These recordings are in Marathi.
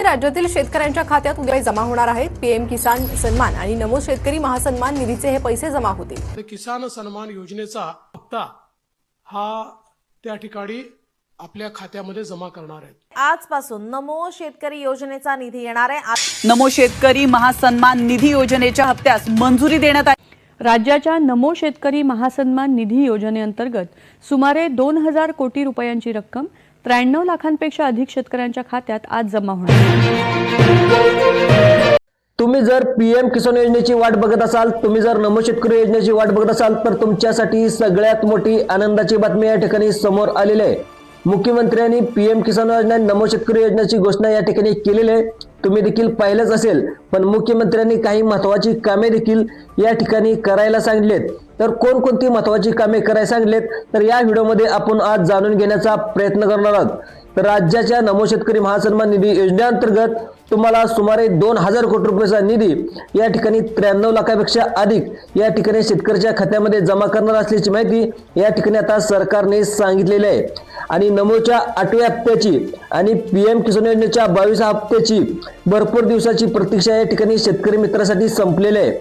राज्यातील शेतकऱ्यांच्या खात्यात उद्या जमा होणार आहेत। पीएम किसान सन्मान आणि नमो शेतकरी महासन्मान निधीचे हे पैसे जमा होतील। किसान सन्मान योजनेचा हप्ता हा त्या ठिकाणी आपल्या खात्यामध्ये जमा करणार आहेत। आजपासून नमो शेतकरी योजनेचा निधी येणार आहे। नमो शेतकरी महासन्मान निधी योजनेच्या हप्त्यास मंजुरी देण्यात आली। राज्याच्या नमो शेतकरी महासन्मान निधी योजनेअंतर्गत सुमारे 2000 कोटी रुपयांची रक्कम 93 लाखांपेक्षा अधिक शेतकऱ्यांच्या खात्यात आज जमा होणार आहे। तुम्ही जर पीएम किसान योजनेची वाट बघत असाल, तुम्ही जर नमो शेतकरी योजनेची वाट बघत असाल तर तुमच्यासाठी सगळ्यात मोठी आनंदाची बातमी या ठिकाणी समोर आलेली आहे। मुख्यमंत्र्यांनी पीएम किसान योजना नमो शेतकरी योजनेची घोषणा या ठिकाणी केलेली आहे। तुम्ही देखील पाहिलंच असेल, पण मुख्यमंत्र्यांनी काही महत्त्वाची कामे देखील या ठिकाणी करायला सांगितलेत। तर कोणकोणती महत्त्वाची कामे करायला सांगितलेत तर या व्हिडिओमध्ये आपण आज जाणून घेण्याचा प्रयत्न करणार आहोत। तर राज्याच्या नमो शेतकरी महासन्मान निधी योजनेअंतर्गत तुम्हाला सुमारे 2000 कोटी रुपयाचा निधी या ठिकाणी 93 लाखापेक्षा अधिक या ठिकाणी शेतकऱ्याच्या खात्यामध्ये जमा करणार असल्याची माहिती या ठिकाणी आता सरकारने सांगितलेली आहे। आणि नमोच्या 8व्या हप्त्याची आणि पीएम किसान योजनेच्या 22व्या हप्त्याची भरपूर दिवसाची प्रतीक्षा या ठिकाणी शेतकरी मित्रांसाठी संपलेली आहे।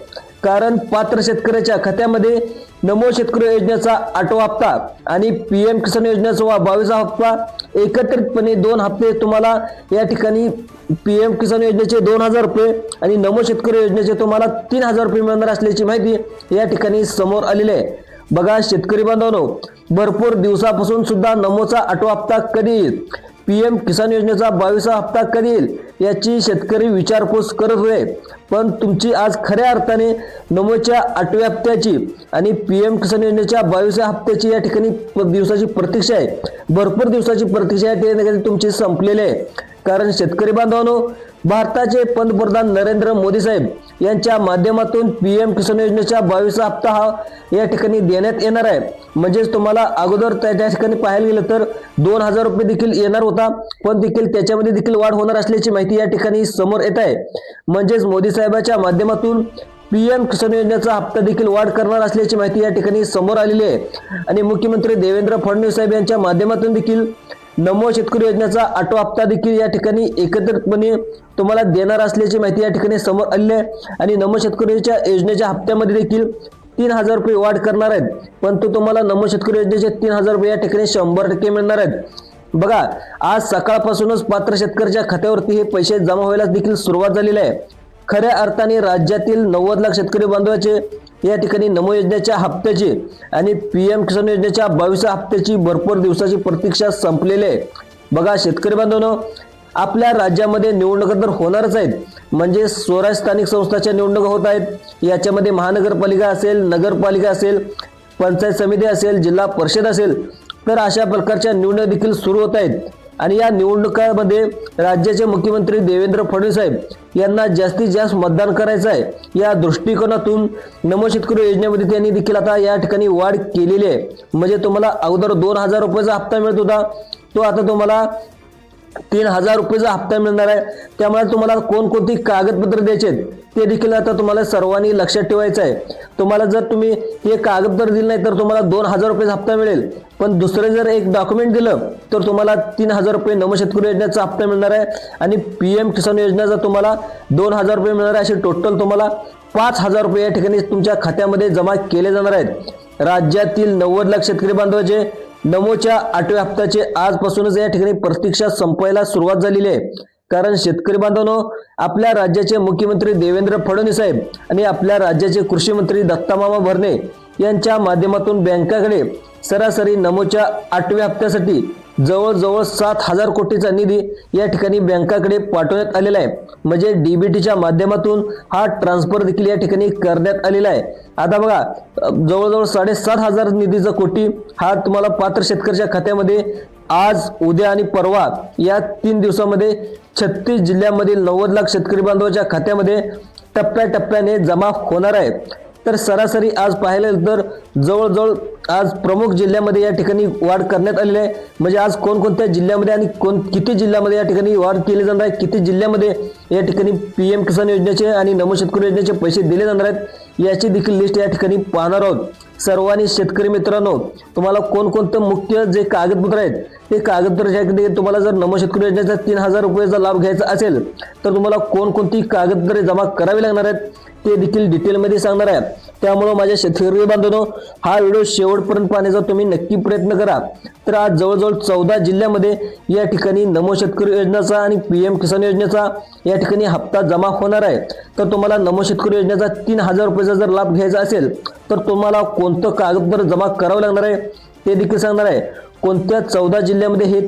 कारण पात्र शेतकऱ्याच्या खात्यामध्ये नमो शेतकरी योजनेचा 8वा हप्ता आणि पीएम किसान योजनेचा 22वा हप्ता एकत्रितपणे 2 हप्ते तुम्हाला या ठिकाणी पीएम किसान योजनेचे 2000 रुपये आणि नमो शेतकरी योजनेचे तुम्हाला 3000 रुपये मिळणार असल्याची माहिती या ठिकाणी समोर आलेली आहे। बघा शेतकरी बांधवांनो, भरपूर दिवसापासून सुद्धा नमोचा 8वा हप्ता कधी येईल, पीएम किसान योजनेचा 22वा हप्ता कधी येईल याची शेतकरी विचारपूस करत होते। पण तुमची आज खऱ्या अर्थाने नमोच्या 8व्या हप्त्याची आणि पीएम किसान योजनेच्या 22व्या हप्त्याची या ठिकाणी दिवसाची प्रतीक्षा आहे। भरपूर दिवसाची प्रतीक्षा या ठिकाणी तुमची संपलेली आहे। कारण शेतकरी बांधवांनो, भारताचे पंतप्रधान नरेंद्र मोदी साहेब यांच्या माध्यमातून पीएम किसान योजनेचा 22वा हप्ता हा या ठिकाणी देण्यात येणार आहे। म्हणजेच तुम्हाला अगोदर त्या ठिकाणी पाहायला गेलं तर 2000 रुपये देखील येणार होता, पण देखील त्याच्यामध्ये देखील वाढ होणार असल्याची माहिती या ठिकाणी समोर येत आहे। म्हणजेच मोदी साहेबांच्या माध्यमातून पीएम किसान योजनेचा हप्ता देखील वाढ करणार असल्याची माहिती या ठिकाणी समोर आलेली आहे। आणि मुख्यमंत्री देवेंद्र फडणवीस साहेब यांच्या माध्यमातून देखील नमो शेतकरी योजनेचा 8वा हप्ता देखील या ठिकाणी एकत्रितपणे तुम्हाला देणार असल्याची माहिती या ठिकाणी समोर आली आहे। आणि नमो शेतकरीच्या योजनेच्या हप्त्यामध्ये देखील 3000 रुपये वाढ करणार आहेत, पण तो तुम्हाला नमो शेतकरी योजनेचे 3000 रुपये या ठिकाणी 100% मिळणार आहेत। बघा, आज सकाळपासूनच पात्र शेतकऱ्याच्या खात्यावरती हे पैसे जमा व्हायला देखील सुरुवात झालेली आहे। खऱ्या अर्थाने राज्यातील 90 लाख शेतकरी बांधवाचे या ठिकाणी नमो योजनेच्या हप्त्याची आणि पीएम किसान योजनेच्या 22व्या हप्त्याची भरपूर दिवसाची प्रतीक्षा संपलेली आहे। बघा शेतकरी बांधवांनो, आपल्या राज्यामध्ये निवडणुका तर होणारच आहेत, म्हणजे स्वराज्य स्थानिक संस्थांच्या निवडणुका होत आहेत। याच्यामध्ये महानगरपालिका असेल, नगरपालिका असेल, पंचायत समिती असेल, जिल्हा परिषद असेल, तर अशा प्रकारच्या निवडणुका देखील सुरू होत आहेत। आणि या निवडणुकांमध्ये राज्याचे मुख्यमंत्री देवेंद्र फडणवीस साहेब यांना जास्तीत जास्त मतदान करायचं आहे। या दृष्टिकोनातून नमो शेतकरी योजनेमध्ये त्यांनी देखील आता या ठिकाणी वाढ केलेली आहे। म्हणजे तुम्हाला अगोदर 2000 रुपयाचा हप्ता मिळत होता, तो आता तुम्हाला 3000 रुपयाचा हप्ता मिळणार आहे। त्यामुळे तुम्हाला कोणकोणती कागदपत्र द्यायचे ते देखील आता तुम्हाला सर्वांनी लक्षात ठेवायचं आहे। तुम्हाला जर तुम्ही हे कागदपत्र दिले नाही तर तुम्हाला 2000 रुपयाचा हप्ता मिळेल, पण दुसरे जर एक डॉक्युमेंट दिलं तर तुम्हाला 3000 रुपये नमो शेतकरी योजनेचा हप्ता मिळणार आहे। आणि पीएम किसान योजनेचा तुम्हाला 2000 रुपये मिळणार आहे। असे टोटल तुम्हाला 5000 रुपये या ठिकाणी तुमच्या खात्यामध्ये जमा केले जाणार आहेत। राज्यातील 90 लाख शेतकरी बांधवाचे नमोच्या 8व्या हप्त्याचे आजपासूनच या ठिकाणी प्रतीक्षा संपायला सुरुवात झालेली आहे। कारण शेतकरी बांधवांनो, आपल्या राज्याचे मुख्यमंत्री देवेंद्र फडणवीस साहेब आणि आपल्या राज्याचे कृषी मंत्री दत्तामामा भरणे यांच्या माध्यमातून बँकाकडे सरासरी नमोच्या 8व्या हप्त्यासाठी जवळजवळ 7000 कोटीचा निधी या ठिकाणी बँकाकडे पाठवण्यात आलेला आहे। म्हणजे डीबीटीच्या माध्यमातून हा ट्रान्सफर देखील या ठिकाणी करण्यात आलेला आहे। आता बघा, जवळजवळ 7500 निधीचा कोटी हा तुम्हाला पात्र शेतकऱ्याच्या खात्यामध्ये आज, उद्या आणि परवा या 3 दिवसामध्ये 36 जिल्ह्यांमधील 90 लाख शेतकरी बांधवाच्या खात्यामध्ये टप्प्याटप्प्याने जमा होणार आहे। तर सरासरी आज पाहायला तर जवळजवळ आज प्रमुख जिल्ह्यामध्ये या ठिकाणी वाढ करण्यात आलेली आहे। म्हणजे आज कोणकोणत्या जिल्ह्यामध्ये आणि किती जिल्ह्यामध्ये या ठिकाणी वाढ केली जाणार आहे, किती जिल्ह्यामध्ये या ठिकाणी पीएम किसान योजनेचे आणि नमो शेतकरी योजनेचे पैसे दिले जाणार आहेत याची देखील लिस्ट या ठिकाणी पाहणार आहोत। सर्वांनी शेतकरी मित्रांनो, तुम्हाला कोणकोणतं मुख्य जे कागदपत्र आहेत ते कागदपत्र ज्यामध्ये तुम्हाला जर नमो शेतकरी योजनेचा 3000 रुपयाचा लाभ घ्यायचा असेल तर तुम्हाला कोणकोणती कागदपत्रे जमा करावी लागणार आहेत ते देखील डिटेलमध्ये सांगणार आहे. त्यामुळे माझ्या शेतकरी बांधवांनो, हा व्हिडिओ शेवटपर्यंत पाहण्याचा तुम्ही नक्की प्रयत्न करा. तर आज जवळजवळ 14 जिल्ह्यामध्ये या ठिकाणी नमो शेतकरी योजनेचा आणि PM किसान योजनेचा या ठिकाणी हप्ता जमा होणार आहे. तर तुम्हाला नमो शेतकरी योजनेचा 3000 रुपयाचा जर लाभ घ्यायचा असेल तर तुम्हाला कोणतं कागदपत्र जमा करावं लागणार आहे ते देखील सांगणार आहे. कोणत्या 14 जिल्ह्यामध्ये हे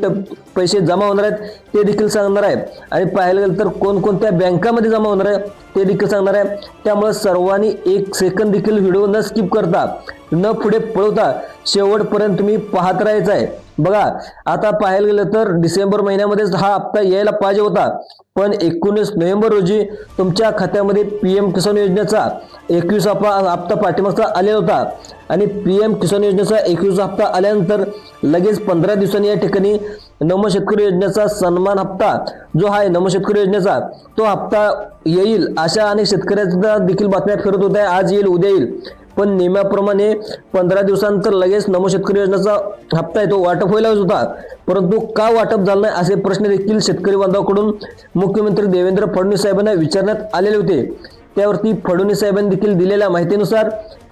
पैसे जमा होणार आहेत ते देखील सांगणार आहे. आणि पाहायला गेलं तर कोणकोणत्या बँकामध्ये जमा होणार आहे ते देखील सांगणार आहे. त्यामुळे सर्वांनी 1 सेकंद देखील व्हिडिओ न स्किप करता, न पुढे पळवता शेवटपर्यंत तुम्ही पाहत राहायचं आहे. बघा, आता पाहायला गेलं तर डिसेंबर महिन्यामध्येच हा हप्ता यायला पाहिजे होता, पण 19 नोव्हेंबर रोजी तुमच्या खात्यामध्ये PM किसान योजनेचा 21 हप्ता पाठीमागचा आलेला होता. आणि PM किसान योजनेचा 21 हप्ता आल्यानंतर लगेच 15 दिवसांनी या ठिकाणी नमो शेतकरी योजनेचा सन्मान हप्ता जो आहे नमो शेतकरी योजनेचा तो हप्ता येईल अशा अनेक शेतकऱ्यांचा देखील बातम्या फिरत होत्या. आज येईल, उद्या येईल, पण नियमाप्रमाणे 15 दिवसांनंतर लगेच नमो शेतकरी योजनेचा हप्ता आहे तो वाटप व्हायला होता. परंतु का वाटप झालं नाही असे प्रश्न देखील शेतकरी बांधवांकडून मुख्यमंत्री देवेंद्र फडणवीस साहेबांना विचारण्यात आलेले होते. त्यावरती फडणवीस साहेबांनी देखील दिलेल्या माहितीनुसार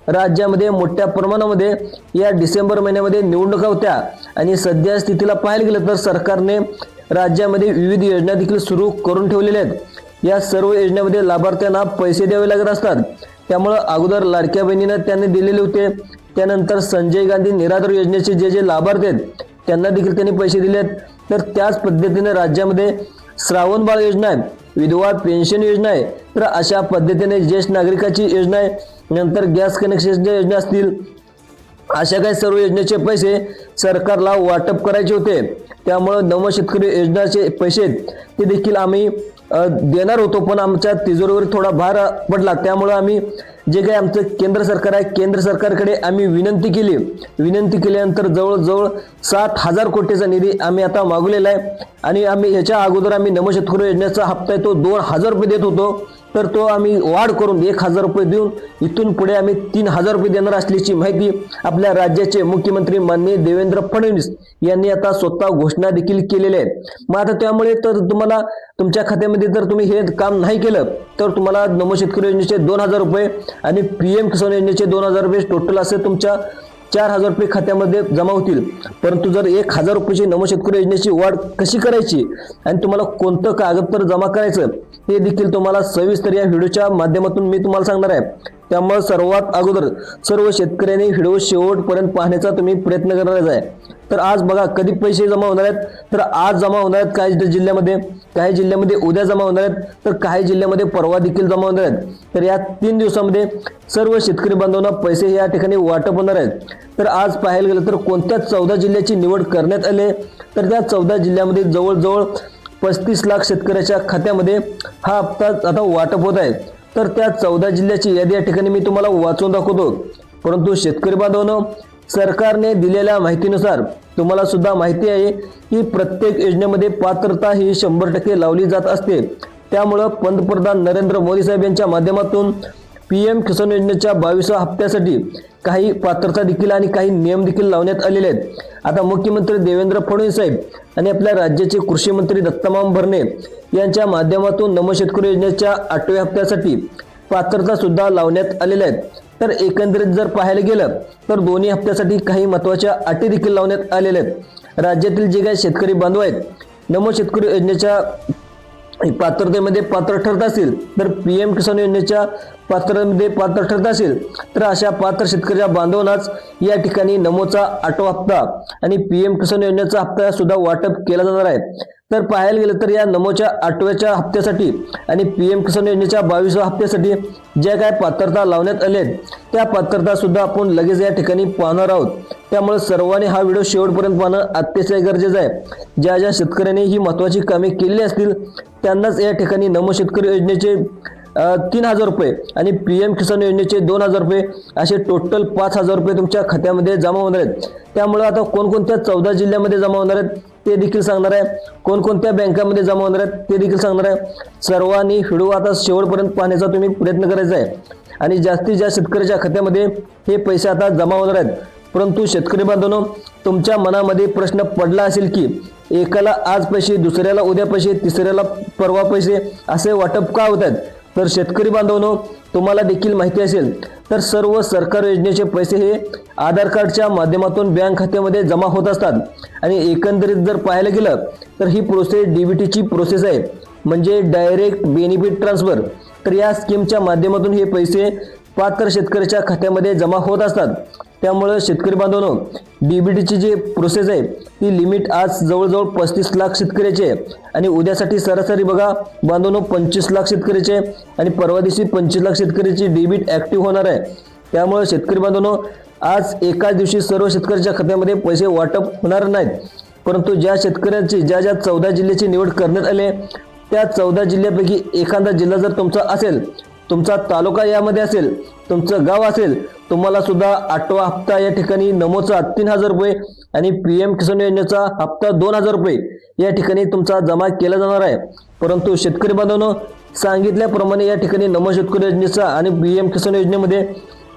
राज्यामध्ये मोठ्या प्रमाणामध्ये या डिसेंबर महिन्यामध्ये निवडणुका होत्या आणि सध्या स्थितीला पाहायला गेलं तर सरकारने राज्यामध्ये विविध योजना देखील सुरू करून ठेवलेल्या आहेत. या सर्व योजनेमध्ये लाभार्थ्यांना पैसे द्यावे लागत असतात. त्यामुळे अगोदर लाडक्या बहिणींना त्यांनी दिलेले होते, त्यानंतर संजय गांधी निराधार योजनेचे जे लाभार्थी आहेत त्यांना देखील त्यांनी पैसे दिले आहेत. तर त्याच पद्धतीने राज्यामध्ये श्रावण बाळ योजना आहे, विधवा पेन्शन योजना आहे, तर अशा पद्धतीने ज्येष्ठ नागरिकाची योजना आहे, नंतर गॅस कनेक्शनच्या योजना असतील, अशा काही सर्व योजनेचे पैसे सरकारला वाटप करायचे होते. त्यामुळे नमो शेतकरी योजनेचे पैसे ते देखील आम्ही देणार होतो, पण आमच्या तिजोरीवर थोडा भार पडला. त्यामुळे आम्ही जे काही आमचं केंद्र सरकार आहे, केंद्र सरकारकडे आम्ही विनंती केली. विनंती केल्यानंतर जवळजवळ 7,000 कोटीचा निधी आम्ही आता मागवलेला आहे. आणि आम्ही याच्या अगोदर आम्ही नमो शेतकरी योजनेचा हप्ता आहे तो 2,000 रुपये देत होतो, तर तो आम्ही वाढ करून 1,000 रुपये देऊन इथून पुढे आम्ही 3,000 रुपये देणार असल्याची माहिती आपल्या राज्याचे मुख्यमंत्री माननीय देवेंद्र फडणवीस यांनी आता स्वतः घोषणा देखील केलेली आहे. मग आता त्यामुळे तर तुम्हाला तुमच्या खात्यामध्ये जर तुम्ही हे काम नाही केलं तर तुम्हाला नमो शेतकरी योजनेचे 2,000 रुपये आणि PM किसान योजनेचे 2,000 रुपये टोटल असे तुमच्या 4,000 रुपये खात्यामध्ये जमा होतील. परंतु जर 1,000 रुपयाची नमो शेतकरी योजनेची वाढ कशी करायची आणि तुम्हाला कोणतं कागदपत्र जमा करायचं हे देखील तुम्हाला सविस्तर या व्हिडिओच्या माध्यमातून मी तुम्हाला सांगणार आहे. त्यामुळे सर्वात अगोदर सर्व शेतकऱ्यांनी व्हिडिओ शेवटपर्यंत पाहण्याचा तुम्ही प्रयत्न करणार आहे. तर आज बघा कधी पैसे जमा होणार आहेत, तर आज जमा होणार आहेत काही जिल्ह्यामध्ये, काही जिल्ह्यामध्ये उद्या जमा होणार आहेत, तर काही जिल्ह्यामध्ये परवा देखील जमा होणार आहेत. तर या 3 दिवसामध्ये सर्व शेतकरी बांधवांना पैसे या ठिकाणी वाटप होणार आहेत. तर आज पाहायला गेलं तर कोणत्या 14 जिल्ह्याची निवड करण्यात आली, तर त्या 14 जिल्ह्यामध्ये जवळजवळ 35 लाख शेतकऱ्याच्या खात्यामध्ये हा हप्ता आता वाटप होत आहे. तर त्या 14 जिल्ह्याची यादी या ठिकाणी मी तुम्हाला वाचून दाखवतो. परंतु शेतकरी बांधवांनो, सरकारने दिलेल्या माहितीनुसार तुम्हाला सुद्धा माहिती आहे की प्रत्येक योजनेमध्ये पात्रता ही 100% लावली जात असते. त्यामुळं पंतप्रधान नरेंद्र मोदी साहेब यांच्या माध्यमातून PM किसान योजनेच्या 22व्या हप्त्यासाठी काही पात्रता देखील आणि काही नियम देखील लावण्यात आलेले आहेत. आता मुख्यमंत्री देवेंद्र फडणवीस साहेब आणि आपल्या राज्याचे कृषी मंत्री दत्तामामा भरणे यांच्या माध्यमातून नमो शेतकरी योजनेच्या 8व्या हप्त्यासाठी पात्रता सुद्धा लावण्यात आलेल्या आहेत. तर एकंदरीत जर पाहायला गेलं तर दोन्ही हप्त्यासाठी काही महत्त्वाच्या अटी देखील लावण्यात आलेल्या आहेत. राज्यातील जे काही शेतकरी बांधव आहेत नमो शेतकरी योजनेच्या पात्रतेमध्ये पात्र ठरत असेल, तर PM किसान योजनेच्या पात्रतेमध्ये पात्र ठरत असेल तर अशा पात्र शेतकऱ्या बांधवांनाच या ठिकाणी नमोचा 8वा हप्ता आणि PM किसान योजनेचा हप्ता सुद्धा वाटप केला जाणार आहे. तर पाहायला गेलं तर या नमोच्या 8व्या हप्त्यासाठी आणि PM किसान योजनेच्या 22व्या हप्त्यासाठी ज्या काय पात्रता लावण्यात आल्या आहेत त्या पात्रता सुद्धा आपण लगेच या ठिकाणी पाहणार आहोत. त्यामुळे सर्वांनी हा व्हिडिओ शेवटपर्यंत पाहणं अतिशय गरजेचं आहे. ज्या ज्या शेतकऱ्यांनी ही महत्त्वाची कामे केलेली असतील त्यांनाच या ठिकाणी नमो शेतकरी योजनेचे 3,000 रुपये आणि PM किसान योजनेचे 2,000 रुपये असे टोटल 5,000 रुपये तुमच्या खात्यामध्ये जमा होणार आहेत. त्यामुळे आता कोणकोणत्या 14 जिल्ह्यामध्ये जमा होणार आहेत ते देखील सांगणार आहे, कोणकोणत्या बँकामध्ये जमा होणार आहेत ते देखील सांगणार आहे. सर्वांनी व्हिडिओ आता शेवटपर्यंत पाहण्याचा तुम्ही प्रयत्न करायचा आहे आणि जास्तीत जास्त शेतकऱ्याच्या खात्यामध्ये हे पैसे आता जमा होणार आहेत. परंतु शेतकरी बांधवांनो, तुमच्या मनामध्ये प्रश्न पडला असेल की एकाला आज पैसे, दुसऱ्याला उद्या पैसे, तिसऱ्याला परवा पैसे असे वाटप का होत आहेत. तर शेतकरी बांधवांनो, तुम्हाला देखील माहिती असेल तर सर्व सरकार योजनेचे पैसे हे आधार कार्डच्या माध्यमातून बँक खात्यामध्ये जमा होत असतात आणि एकंदरीत जर पाहायला गेलं तर ही प्रोसेस डीबीटीची प्रोसेस आहे, म्हणजे डायरेक्ट बेनिफिट ट्रान्सफर. तर या स्कीमच्या माध्यमातून हे पैसे पात्र शेतकऱ्याच्या खात्यामध्ये जमा होत असतात. त्यामुळे शेतकरी बांधवांनो, डीबीटीची जी प्रोसेस आहे ती लिमिट आज जवळजवळ 35 लाख शेतकऱ्याचे आहे आणि उद्यासाठी सरासरी बघा बांधवांनो 25 लाख शेतकऱ्याचे आणि परवा दिवशी 25 लाख शेतकऱ्याची डीबीट ऍक्टिव्ह होणार आहे. त्यामुळे शेतकरी बांधवांनो, आज एकाच दिवशी सर्व शेतकऱ्याच्या खात्यामध्ये पैसे वाटप होणार नाहीत, परंतु ज्या शेतकऱ्याची ज्या 14 जिल्ह्याची निवड करण्यात आली त्या 14 जिल्ह्यापैकी एखादा जिल्हा जर तुमचा असेल, तुमचा तालुका यामध्ये असेल, तुमचं गाव असेल, तुम्हाला सुद्धा 8वा हप्ता या ठिकाणी नमोचा 3000 रुपये आणि पीएम किसान योजनेचा हप्ता 2000 रुपये या ठिकाणी तुमचा जमा केला जाणार आहे. परंतु शेतकरी बांधवांनो, सांगितल्याप्रमाणे या ठिकाणी नमो शेतकरी योजनेचा आणि पीएम किसान योजनेमध्ये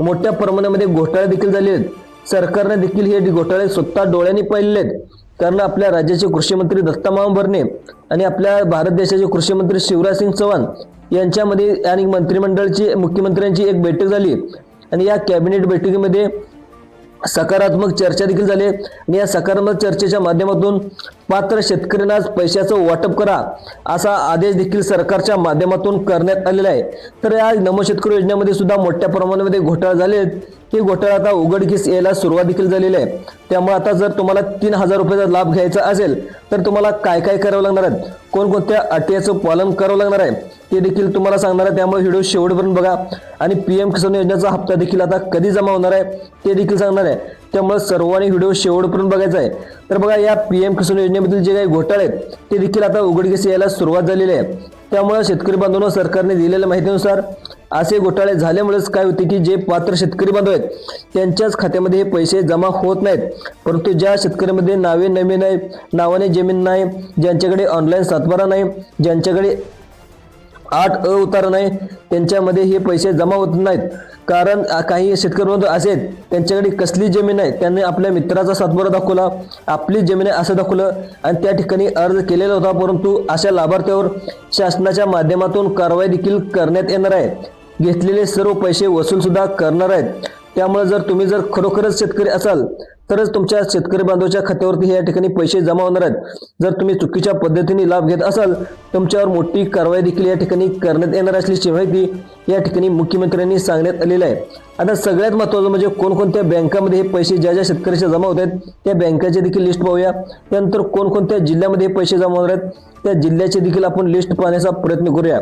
मोठ्या प्रमाणामध्ये घोटाळे देखील झाले आहेत. सरकारने देखील हे घोटाळे स्वतः डोळ्यांनी पाहिलेले आहेत. कारण आपल्या राज्याचे कृषी मंत्री दत्ता मांभरणे आणि आपल्या भारत देशाचे कृषी मंत्री शिवराज सिंग चौहान यांच्यामध्ये आणि मंत्रिमंडळाची मुख्यमंत्र्यांची एक बैठक झाली आणि या कॅबिनेट बैठकीमध्ये सकारात्मक चर्चा देखील झाली आणि या सकारात्मक चर्चेच्या माध्यमातून पात्र शेतकऱ्यांना पैशाचं वाटप करा असा आदेश देखील सरकारच्या माध्यमातून करण्यात आलेला आहे. तर या नमो शेतकरी योजनेमध्ये सुद्धा मोठ्या प्रमाणामध्ये घोटाळे झाले आहेत. हे घोटाळे आता उघडकीस यायला सुरुवात देखील झालेली आहे. त्यामुळे आता जर तुम्हाला 3000 रुपयाचा लाभ घ्यायचा असेल तर तुम्हाला काय काय करावं लागणार आहे, कोणकोणत्या अटीचं पालन करावं लागणार आहे ते देखील तुम्हाला सांगणार आहे. त्यामुळे व्हिडिओ शेवटपर्यंत बघा आणि पीएम किसान योजनेचा हप्ता देखील आता कधी जमा होणार आहे ते देखील सांगणार आहे. त्यामुळे सर्वांनी व्हिडिओ शेवटपर्यंत बघायचा आहे. तर बघा, या पीएम किसान योजनेमधील जे काही घोटाळे आहेत ते देखील आता उघडकीस यायला सुरुवात झालेली आहे. त्यामुळे शेतकरी बांधवांनो, सरकारने दिलेल्या माहितीनुसार असे घोटाळे झाल्यामुळेच काय होते की जे पात्र शेतकरी बांधव आहेत त्यांच्याच खात्यामध्ये हे पैसे जमा होत नाहीत. परंतु ज्या शेतकऱ्यांमध्ये नावे नवीन आहे, नावाने जमीन नाही, ज्यांच्याकडे ऑनलाईन सातबारा नाही, ज्यांच्याकडे 8 उतारा नाही, त्यांच्यामध्ये हे पैसे जमा होत नाहीत. कारण काही शेतकरी बांधव असे आहेत त्यांच्याकडे कसली जमीन नाही, त्यांनी आपल्या मित्राचा सातबारा दाखवला, आपली जमीन आहे असं दाखवलं आणि त्या ठिकाणी अर्ज केलेला होता. परंतु अशा लाभार्थ्यावर शासनाच्या माध्यमातून कारवाई देखील करण्यात येणार आहे. घेतलेले सर्व पैसे वसूल सुद्धा करणार आहेत. त्यामुळे जर तुम्ही खरोखरच शेतकरी असाल तरच तुमच्या शेतकरी बांधवाच्या खात्यावरती या ठिकाणी पैसे जमा होणार आहेत. जर तुम्ही चुकीच्या पद्धतीने लाभ घेत असाल तुमच्यावर मोठी कारवाई देखील या ठिकाणी करण्यात येणार असल्याची माहिती या ठिकाणी मुख्यमंत्र्यांनी सांगण्यात आलेलं आहे. आता सगळ्यात महत्त्वाचं म्हणजे कोणकोणत्या बँकामध्ये हे पैसे ज्या शेतकऱ्याचे जमा होत आहेत त्या बँकाची देखील लिस्ट पाहूया. त्यानंतर कोणकोणत्या जिल्ह्यामध्ये हे पैसे जमा होणार आहेत त्या जिल्ह्याची देखील आपण लिस्ट पाहण्याचा प्रयत्न करूया.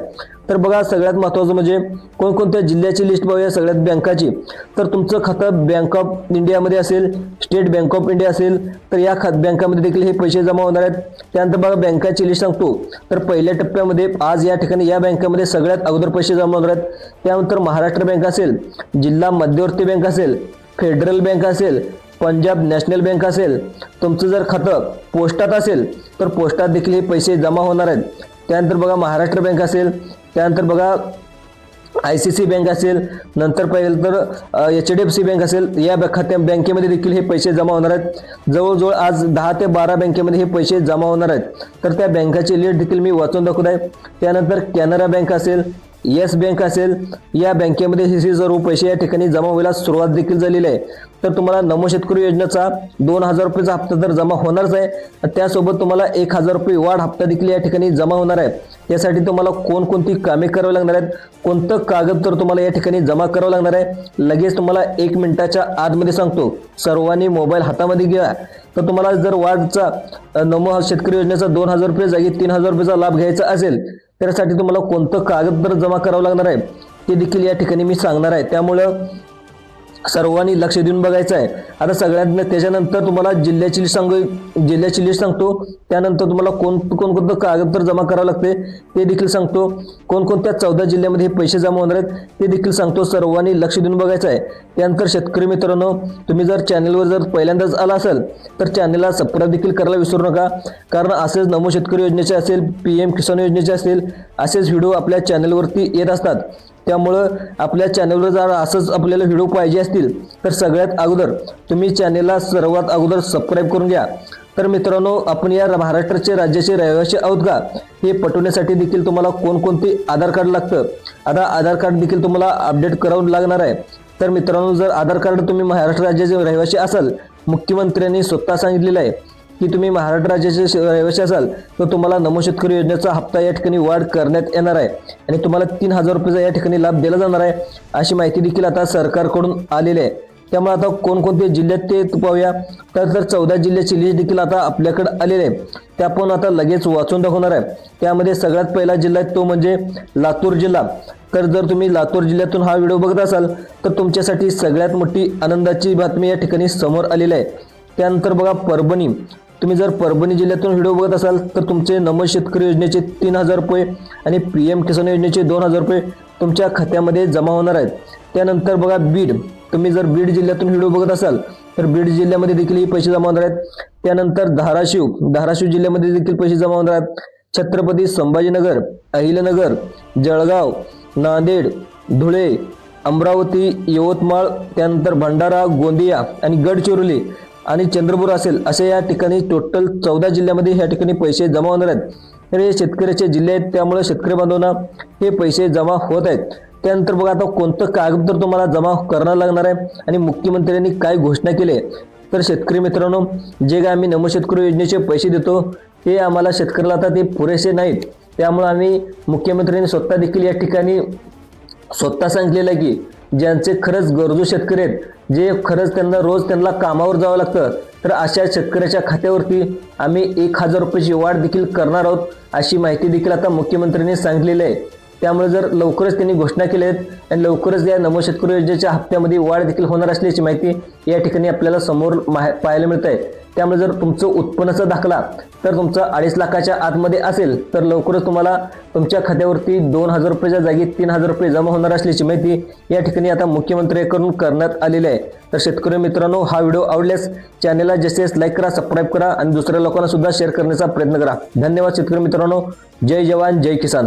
तर बघा, सगळ्यात महत्त्वाचं म्हणजे कोणकोणत्या जिल्ह्याची लिस्ट पाहूया सगळ्यात बँकाची. तर तुमचं खातं बँक ऑफ इंडियामध्ये असेल, स्टेट बँक ऑफ इंडिया असेल तर या बँकामध्ये देखील हे पैसे जमा होणार आहेत. त्यानंतर बघा, बँकाची लिस्ट सांगतो. तर पहिल्या टप्प्यामध्ये आज या ठिकाणी या बँकामध्ये सगळ्यात अगोदर पैसे जमा होणार आहेत. त्यानंतर महाराष्ट्र बँक असेल, जिल्हा मध्यवर्ती बँक असेल, फेडरल बँक असेल, पंजाब नॅशनल बँक असेल, तुमचं जर खातं पोस्टात असेल तर पोस्टात देखील हे पैसे जमा होणार आहेत. त्यानंतर बघा, महाराष्ट्र बँक असेल, त्यानंतर बघा ICC बँक असेल, नंतर पाहिलं तर HDFC बँक असेल, या बँकेमध्ये देखील हे पैसे जमा होणार आहेत. जवळजवळ आज 10 ते 12 बँकेमध्ये हे पैसे जमा होणार आहेत. तर त्या बँकाची लिस्ट देखील मी वाचून दाखवत आहे. त्यानंतर कॅनरा बँक असेल, येस बँक असेल, या बँकेमध्ये हे सर्व पैसे या ठिकाणी जमा व्हायला सुरुवात देखील झालेली आहे. तर तुम्हाला नमो शेतकरी योजनेचा 2000 रुपयाचा हप्ता तर जमा होणारच आहे, त्यासोबत तुम्हाला 1000 रुपये वाढ हप्ता देखील या ठिकाणी जमा होणार आहे. त्यासाठी तुम्हाला कोणकोणती कामे करावी लागणार आहेत, कोणतं कागद तर तुम्हाला या ठिकाणी जमा करावं लागणार आहे, लगेच तुम्हाला 1 मिनिटाच्या आतमध्ये सांगतो. सर्वांनी मोबाईल हातामध्ये घ्या. तर तुम्हाला जर वाढचा नमो शेतकरी योजनेचा 2000 रुपये जागी 3000 रुपयाचा लाभ घ्यायचा असेल त्यासाठी तुम्हाला कोणतं कागद तर जमा करावं लागणार आहे ते देखील या ठिकाणी मी सांगणार आहे. त्यामुळं सर्वांनी लक्ष देऊन बघायचं आहे. आता सगळ्यांना त्याच्यानंतर तुम्हाला जिल्ह्याची लिस्ट सांगतो. त्यानंतर तुम्हाला कोणकोणतं कागदपत्र जमा करावं लागते ते देखील सांगतो. कोणकोणत्या 14 जिल्ह्यामध्ये हे पैसे जमा होणार आहेत ते देखील सांगतो. सर्वांनी लक्ष देऊन बघायचं आहे. त्यानंतर शेतकरी मित्रांनो, तुम्ही जर चॅनलवर जर पहिल्यांदाच आला असेल तर चॅनलला सबस्क्राईब देखील करायला विसरू नका. कारण असेच नमो शेतकरी योजनेचे असेल, PM किसान योजनेचे असेल, असेच व्हिडिओ आपल्या चॅनलवरती येत असतात. त्यामुळं आपल्या चॅनलवर जर असंच आपल्याला व्हिडिओ पाहिजे असतील तर सगळ्यात अगोदर तुम्ही चॅनलला सर्वात अगोदर सबस्क्राईब करून घ्या. तर मित्रांनो, आपण या महाराष्ट्राचे राज्याचे रहिवासी आहोत का हे पटवण्यासाठी देखील तुम्हाला कोणकोणते आधार कार्ड लागतं. आता आधार कार्ड देखील तुम्हाला अपडेट करावं लागणार आहे. तर मित्रांनो, जर आधार कार्ड तुम्ही महाराष्ट्र राज्याचे रहिवासी असाल, मुख्यमंत्र्यांनी स्वतः सांगितलेलं आहे की तुम्ही महाराष्ट्र राज्याचे रहिवासी असाल तर तुम्हाला नमो शेतकरी योजनेचा हप्ता या ठिकाणी वाढ करण्यात येणार आहे आणि तुम्हाला 3,000 रुपयाचा या ठिकाणी लाभ दिला जाणार आहे, अशी माहिती देखील आता सरकारकडून आलेली आहे. त्यामुळे आता कोणकोणते जिल्ह्यात ते पाहूया. तर 14 जिल्ह्याची लिस्ट देखील आता आपल्याकडे आलेली आहे. ते आपण आता लगेच वाचून दाखवणार आहे. त्यामध्ये सगळ्यात पहिला जिल्हा आहे तो म्हणजे लातूर जिल्हा. तर जर तुम्ही लातूर जिल्ह्यातून हा व्हिडिओ बघत असाल तर तुमच्यासाठी सगळ्यात मोठी आनंदाची बातमी या ठिकाणी समोर आलेली आहे. त्यानंतर बघा परभणी. तुम्ही जर परभणी जिल्ह्यातून व्हिडिओ बघत असाल तर तुमचे नमो शेतकरी योजनेचे 3,000 रुपये आणि PM किसान योजनेचे 2,000 रुपये तुमच्या खात्यामध्ये जमा होणार आहेत. त्यानंतर बघा बीड. तुम्ही जर बीड जिल्ह्यातून व्हिडिओ बघत असाल तर बीड जिल्ह्यामध्ये देखील हे पैसे जमा होणार आहेत. त्यानंतर धाराशिव जिल्ह्यामध्ये देखील पैसे जमा होणार आहेत. छत्रपती संभाजीनगर, अहिल्यानगर, जळगाव, नांदेड, धुळे, अमरावती, यवतमाळ, त्यानंतर भंडारा, गोंदिया आणि गडचिरोली आणि चंद्रपूर असेल असे या ठिकाणी टोटल 14 जिल्ह्यामध्ये ह्या ठिकाणी पैसे जमा होणार आहेत. तर हे शेतकऱ्याचे जिल्हे आहेत, त्यामुळे शेतकरी बांधवांना हे पैसे जमा होत आहेत. त्यानंतर बघा आता कोणतं कागदपत्र तुम्हाला जमा करावं लागणार आहे आणि मुख्यमंत्र्यांनी काय घोषणा केली आहे. तर शेतकरी मित्रांनो, जे काय आम्ही नमो शेतकरी योजनेचे पैसे देतो ते आम्हाला शेतकऱ्याला आता ते पुरेसे नाहीत. त्यामुळे आम्ही मुख्यमंत्र्यांनी स्वतः देखील या ठिकाणी स्वतः सांगितलेलं आहे की ज्यांचे खरंच गरजू शेतकरी आहेत, जे खरंच त्यांना कामावर जावं लागतं, तर अशा शेतकऱ्याच्या खात्यावरती आम्ही 1,000 रुपयाची वाढ देखील करणार आहोत, अशी माहिती देखील आता मुख्यमंत्र्यांनी सांगितलेली आहे. त्यामुळे जर लवकरच त्यांनी घोषणा केल्या आहेत आणि लवकरच या नमो शेतकरी योजनेच्या हप्त्यामध्ये वाढ देखील होणार असल्याची माहिती या ठिकाणी आपल्याला समोर पाहायला मिळत आहे. त्यामुळे जर तुमचं उत्पन्नाचा दाखला तर तुमचा 2.5 लाखाच्या आतमध्ये असेल तर लवकरच तुम्हाला तुमच्या खात्यावरती 2,000 रुपयाच्या जागी 3,000 रुपये जमा होणार असल्याची माहिती या ठिकाणी आता मुख्यमंत्र्यांकडून करण्यात आलेली आहे. तर शेतकरी मित्रांनो, हा व्हिडिओ आवडल्यास चॅनलला जास्तीत लाईक करा, सबस्क्राईब करा आणि दुसऱ्या लोकांना सुद्धा शेअर करण्याचा प्रयत्न करा. धन्यवाद शेतकरी मित्रांनो. जय जवान, जय किसान.